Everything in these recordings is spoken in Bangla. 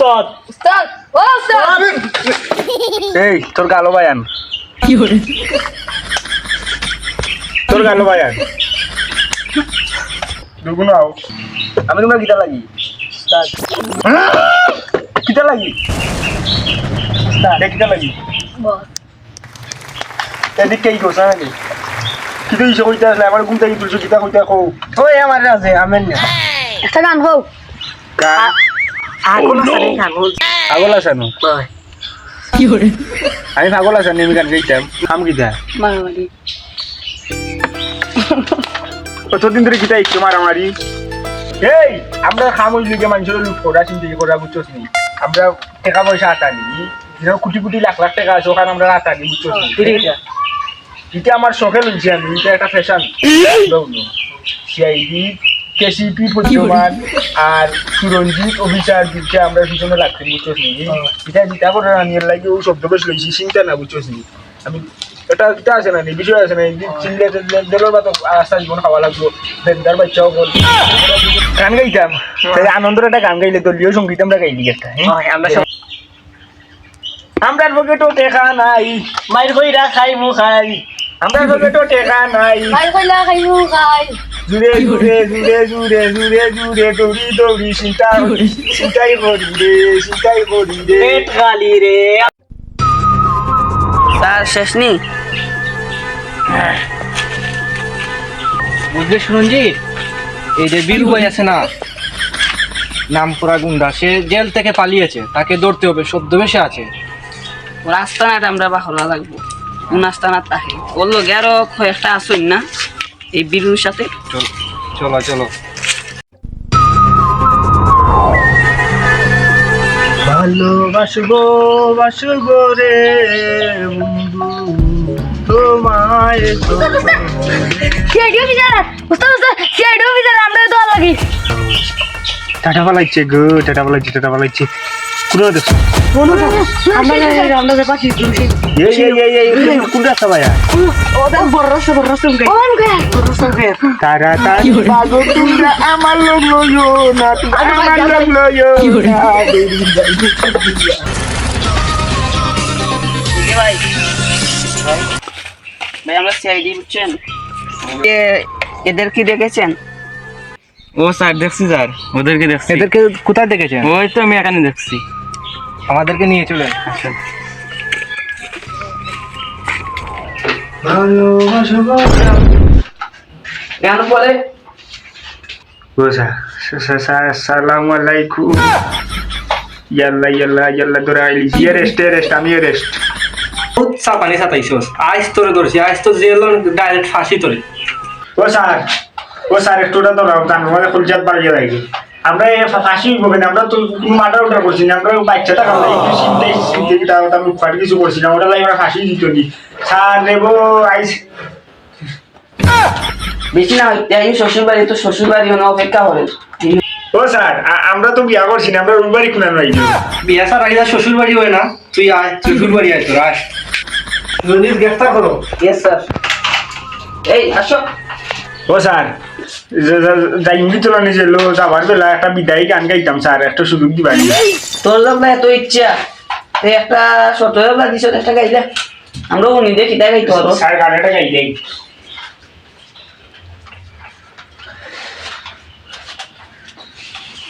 উস্তাদ উস্তাদ ও উস্তাদ এই তোর গালো বায়ান কি হরে তোর গালো বায়ান দুগুনাও আমি তোমার গীতা লাগি উস্তাদ গীতা লাগি উস্তাদ গীতা লাগি বস এদিক কি করছ নাকি কিতো ইসে কইতা আসলে আমার ঘুম থেকে তুলছো গীতা কইতা কও ওই আমার আছে আমেন না একটা গান হোক আগুন আছে রে খান পাগল আসানো কি হরে আমি পাগল আসানি আমি গান গাইতাম খাম গীতা মারামারি কতদিন ধরে গীতা একটু মারামারি এই আমরা খাম হইলি যে মানুষের লুট করা চিন্তা করা বুঝছোস নি আমরা টাকা পয়সা আটানি কোটি কোটি লাখ লাখ টাকা আছে ওখানে আমরা আটানি বুঝছোস নি এটা আমার শখে লইছি আমি এটা একটা ফ্যাশন সিআইডি কেসিপি প্রতিমান আর সুরঞ্জিত অভিচার দিকে আমরা পিছনে লাগছি বুঝছোস নি এটা দিতা করে রানিয়ার লাগে ও শব্দ বেশ লইছি চিন্তা না বুঝছোস নি আমি এটা এটা আছে না বিষয় আছে না চিনলে দেলোর বা তো আস্থা জীবন খাওয়া লাগবো বেদার বাচ্চাও বল গান গাইতাম তাই আনন্দের একটা গান গাইলে দলীয় সঙ্গীত আমরা গাইলি একটা আমরা পকেটও টেকা নাই মাইর কইরা খাই মু খাই আমরা পকেটও টেকা নাই মাই কইলা খাইমু খাই জুড়ে জুড়ে জুড়ে জুড়ে জুড়ে জুড়ে দৌড়ি দৌড়ি চিন্তাই করি রে পেট খালি রে তার শেষ নি বুঝলে সুরঞ্জিত এই যে বীর ভাই আছে না নামপুরা গুন্ডা সে জেল থেকে পালিয়েছে তাকে ধরতে হবে ছদ্মবেশে আছে রাস্তা না আমরা বাহলা লাগবো নাস্তা না তাহে বললো গেরো কয়েকটা আসুন না এই বীরুর সাথে চলো চলো ভালোবাসবো বাসবো রে বন্ধু তোমায় সিআইডি অফিসার উস্তাদ উস্তাদ সিআইডি অফিসার আমরা তো লাগি টাটা পালাইছে গো টাটা পালাইছে কোন দেখছো আমরা যে পাখি এই কোন রাস্তা ভাইয়া ওদের বড় রসম ওন কে তাড়াতাড়ি বাগো তোমরা আমার লোক লইও না আমার লোক লইও না ভাই ভাই আমরা সিআইডি বুঝছেন এদের কি দেখেছেন ও স্যার দেখছি স্যার ওদেরকে দেখছি এদেরকে কোথায় দেখেছেন ওই তো আমি এখানে দেখছি আমাদেরকে নিয়ে চলে আসেন ভালোবাসবো কেন বলে সালাম আলাইকুম ইয়াল্লা ধরে আইলিছি রেস্ট আমি রেস্ট বহুত চাপানি চাতাইছস আইস তোরে ধরছি আইস তো জেল ডাইরেক্ট ফাঁসি তোরে ও স্যার একটুটা তো আমাদের খুলজাত বাড়িয়ে লাগে আমরা ফাঁসি হবে না আমরা তো কোনো মার্ডার ওটা করছি না আমরা বাচ্চাটা খাওয়া চিন্তা আমি ফাটি কিছু করছি না ওটা লাগে আমরা ফাঁসি দিত নি স্যার নেবো আইস বেশি না এই শ্বশুর বাড়ি তো শ্বশুর বাড়ি অপেক্ষা করেন ও স্যার আমরা তো বিয়া করছি না আমরা রুবারি খুলে নাই বিয়া স্যার আইলা শ্বশুর বাড়ি হয় না তুই আয় শ্বশুর বাড়ি আয় তোর আয় জলদি গ্রেফতার করো ইয়েস স্যার এই আসো ও স্যার যাইনি তোলা নিজে লো যাবার বেলা একটা বিদায়ী গান গাইতাম স্যার একটা সুযোগ দিবা তোর লোক না এত ইচ্ছা তুই একটা সতেরো বা 20 টাকা গাইলে আমরা উনি দেখি তাই গাইতে পারবো স্যার গানটা গাই দেই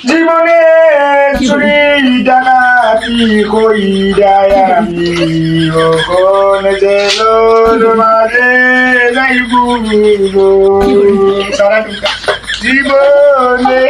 জীবনে চুরি ডানাতি কইরায় আমি ওখন জেলোর মাঝে যাইবু সারা জীবনে